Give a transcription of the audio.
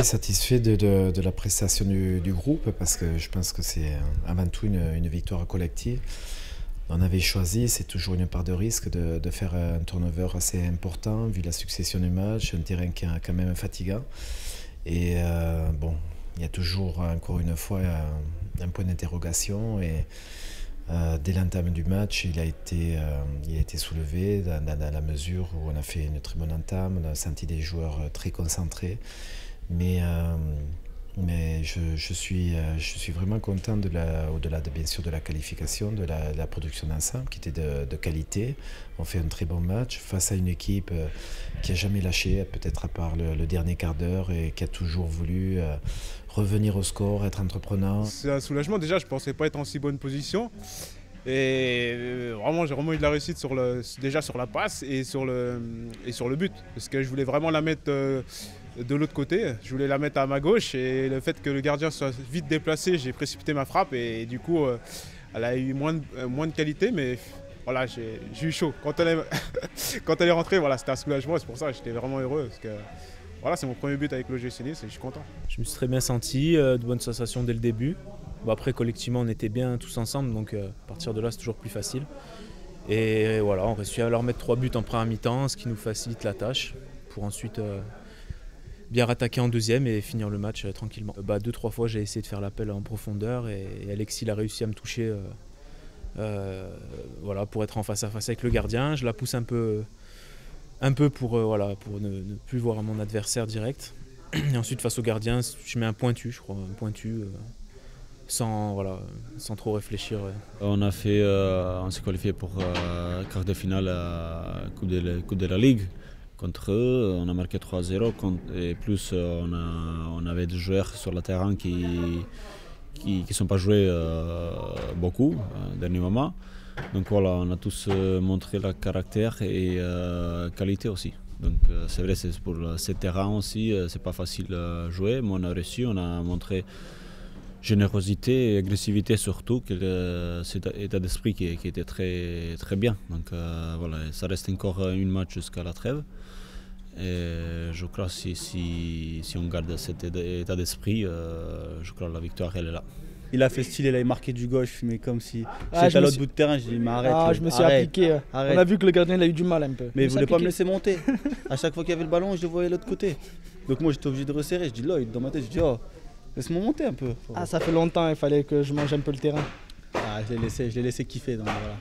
très satisfait de la prestation du groupe parce que je pense que c'est avant tout une victoire collective. On avait choisi, c'est toujours une part de risque, de faire un turnover assez important vu la succession de matchs, un terrain qui est quand même fatigant. Et bon, il y a toujours encore une fois un point d'interrogation et dès l'entame du match, il a été soulevé dans la mesure où on a fait une très bonne entame, on a senti des joueurs très concentrés. Mais je suis vraiment content au-delà bien sûr de la qualification, de la production d'ensemble qui était de qualité. On fait un très bon match face à une équipe qui n'a jamais lâché, peut-être à part le dernier quart d'heure, et qui a toujours voulu revenir au score, être entreprenant. C'est un soulagement, déjà je ne pensais pas être en si bonne position. Et vraiment j'ai vraiment eu de la réussite déjà sur la passe et sur le but. Parce que je voulais vraiment la mettre de l'autre côté, je voulais la mettre à ma gauche et le fait que le gardien soit vite déplacé, j'ai précipité ma frappe et du coup elle a eu moins de qualité, mais voilà, j'ai eu chaud. Quand elle est rentrée, voilà, c'était un soulagement, c'est pour ça que j'étais vraiment heureux. Parce que voilà, c'est mon premier but avec l'OGC Nice et je suis content. Je me suis très bien senti, de bonnes sensations dès le début. Bon, après, collectivement, on était bien tous ensemble, donc à partir de là, c'est toujours plus facile. Et voilà, on réussit à leur mettre 3 buts en première mi-temps, ce qui nous facilite la tâche, pour ensuite bien rattaquer en deuxième et finir le match tranquillement. 2-3 fois, j'ai essayé de faire l'appel en profondeur et Alexis a réussi à me toucher voilà, pour être en face à face avec le gardien. Je la pousse un peu pour ne plus voir mon adversaire direct. Et ensuite, face au gardien, je mets un pointu, je crois, sans trop réfléchir. On s'est qualifié pour quart de finale Coupe de la Ligue. Contre eux, on a marqué 3-0 et plus on avait des joueurs sur le terrain qui ne sont pas joués beaucoup au dernier moment. Donc voilà, on a tous montré le caractère et qualité aussi. Donc c'est vrai, c'est pour ce terrain aussi, c'est pas facile à jouer, mais on a réussi, on a montré générosité et agressivité surtout, cet état d'esprit qui était très, très bien. Donc voilà, ça reste encore une match jusqu'à la trêve. Et je crois que si on garde cet état d'esprit, je crois que la victoire elle est là. Il a fait style, il avait marqué du gauche, mais comme si j'étais à l'autre bout de terrain, j'ai dit mais arrête. Je me suis appliqué. Arrête. On a vu que le gardien il a eu du mal un peu. Mais il voulait pas me laisser monter. À chaque fois qu'il y avait le ballon, je le voyais de l'autre côté. Donc moi j'étais obligé de resserrer. Je dis Lloyd, dans ma tête, je dis oh, laisse-moi monter un peu. Ça fait longtemps, il fallait que je mange un peu le terrain. Je l'ai laissé kiffer. Donc, voilà.